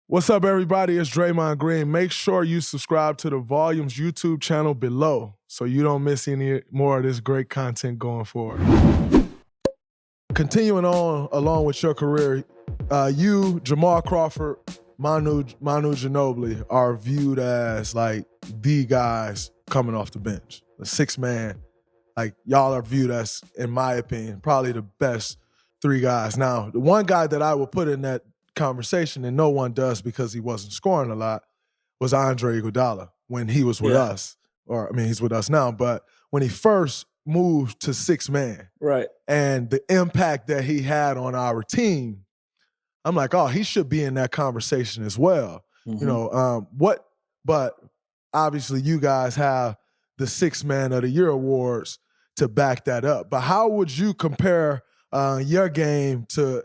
What's up, everybody? It's Draymond Green. Make sure you subscribe to the Volumes YouTube channel below so you don't miss any more of this great content going forward. Continuing on along with your career, you, Jamal Crawford, Manu Ginobili are viewed as like the guys coming off the bench. The sixth man, like y'all are viewed as, in my opinion, probably the best three guys. Now, the one guy that I would put in that conversation, and no one does because he wasn't scoring a lot, was Andre Iguodala when he was with us. Or, I mean, he's with us now, but when he first moved to sixth man, right, and the impact that he had on our team, I'm like, oh, he should be in that conversation as well. Mm-hmm. You know, but obviously you guys have the Sixth Man of the Year awards to back that up. But how would you compare your game to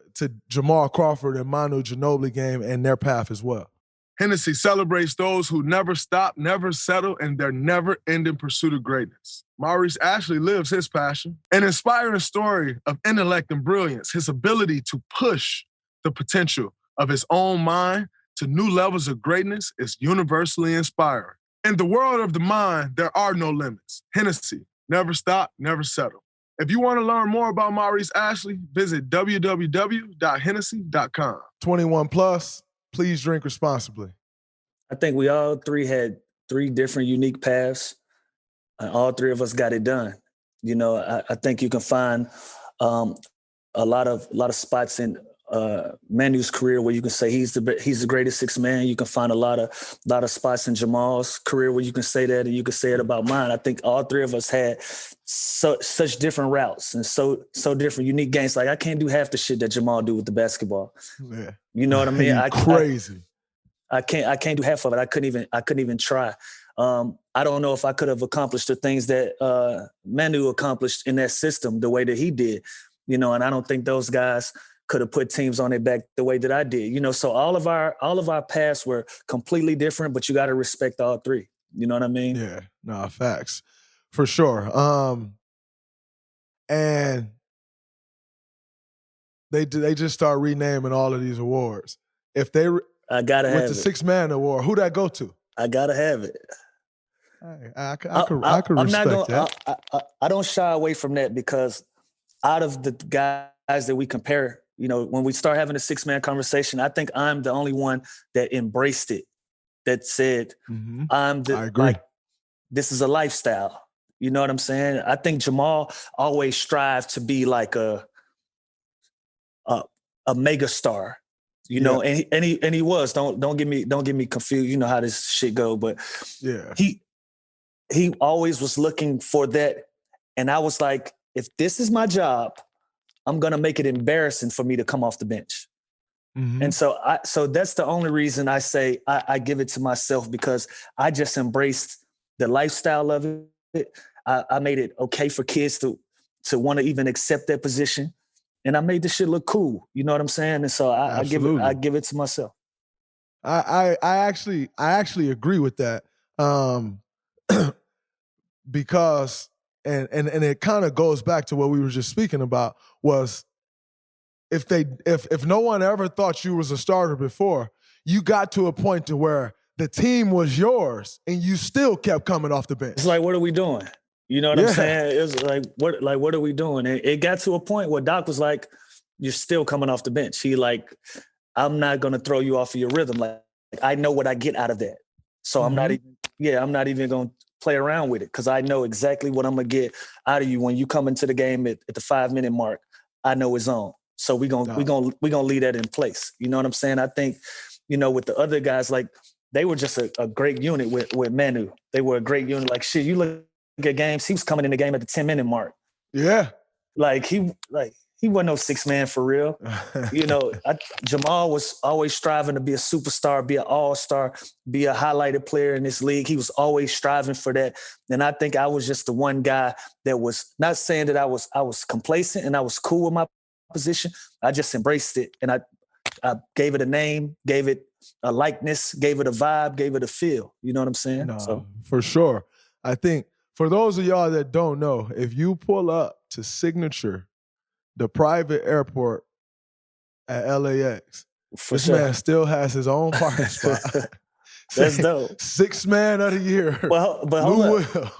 Jamal Crawford and Manu Ginobili game and their path as well? Hennessy celebrates those who never stop, never settle, and their never-ending pursuit of greatness. Maurice Ashley lives his passion. An inspiring story of intellect and brilliance, his ability to push the potential of his own mind to new levels of greatness is universally inspiring. In the world of the mind, there are no limits. Hennessy, never stop, never settle. If you want to learn more about Maurice Ashley, visit www.hennessy.com. 21 plus, please drink responsibly. I think we all three had three different unique paths, and all three of us got it done. You know, I think you can find a lot of spots in Manu's career where you can say he's the greatest sixth man. You can find a lot of spots in Jamal's career where you can say that, and you can say it about mine. I think all three of us had such different routes and so different, unique games. Like I can't do half the shit that Jamal do with the basketball. Yeah. You know what I mean? Crazy. I can't do half of it. I couldn't even try. I don't know if I could have accomplished the things that Manu accomplished in that system the way that he did. You know, and I don't think those guys could have put teams on their back the way that I did. You know, so all of our paths were completely different, but you got to respect all three. You know what I mean? Yeah, no, facts. For sure. And they just start renaming all of these awards. If they I gotta have with the Sixth Man Award, who that go to? I gotta have it. I could respect that. I don't shy away from that because out of the guys that we compare, you know, when we start having a six-man conversation, I think I'm the only one that embraced it, that said, I agree. Like, this is a lifestyle. You know what I'm saying? I think Jamal always strived to be like a mega star. You know, and he was. Don't get me confused. You know how this shit go, but yeah, he always was looking for that. And I was like, if this is my job, I'm gonna make it embarrassing for me to come off the bench. And so that's the only reason I say I give it to myself, because I just embraced the lifestyle of it. I made it okay for kids to want to even accept that position. And I made this shit look cool. You know what I'm saying? And so I give it to myself. I actually agree with that. Because and it kind of goes back to what we were just speaking about, was if no one ever thought you was a starter before, you got to a point to where the team was yours and you still kept coming off the bench. It's like, what are we doing? You know what I'm saying? It was like, what are we doing? And it got to a point where Doc was like, you're still coming off the bench. He like, I'm not going to throw you off of your rhythm. Like I know what I get out of that. So I'm not even going to play around with it, because I know exactly what I'm going to get out of you when you come into the game at the 5-minute mark. I know it's on. So we're going to leave that in place. You know what I'm saying? I think, you know, with the other guys, like they were just a great unit with Manu. They were a great unit. Like shit, you look at games, he was coming in the game at the 10-minute mark. Yeah. Like he wasn't no six man for real. You know, Jamal was always striving to be a superstar, be an all-star, be a highlighted player in this league. He was always striving for that. And I think I was just the one guy that was not saying that I was complacent and I was cool with my position. I just embraced it. And I gave it a name, gave it a likeness, gave it a vibe, gave it a feel. You know what I'm saying? No, for sure. I think for those of y'all that don't know, if you pull up to Signature, the private airport at LAX, For this sure. man still has his own parking spot. That's dope. 6th man of the year. But Lou Will.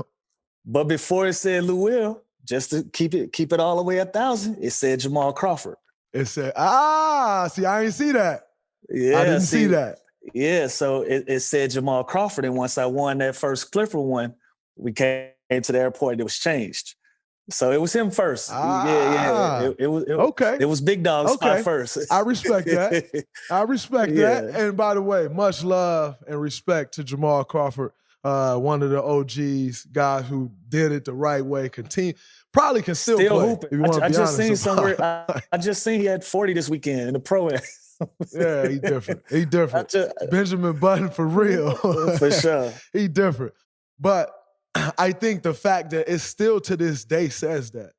But before it said Lou Will, just to keep it all the way 1,000, it said Jamal Crawford. It said, see, I didn't see that. Yeah, I didn't see that. Yeah, so it said Jamal Crawford, and once I won that first Clifford one, we came to the airport and it was changed. So it was him first. Yeah. It was okay. It was Big Dog spot first. I respect that. that. And by the way, much love and respect to Jamal Crawford, one of the OGs, guys who did it the right way. Probably can still play. Hooping. If you want to I be just honest seen somewhere. I just seen he had 40 this weekend in the pro. Yeah, he different. He different. Benjamin Button for real. For sure. He different. But I think the fact that it still to this day says that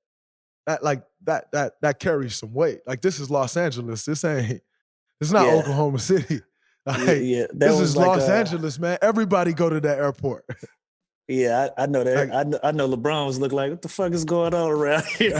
carries some weight. Like, this is Los Angeles. It's not Oklahoma City. Like, this is like Los Angeles, man. Everybody go to that airport. Yeah, I know that. Like, I know LeBron was looking like, what the fuck is going on around here?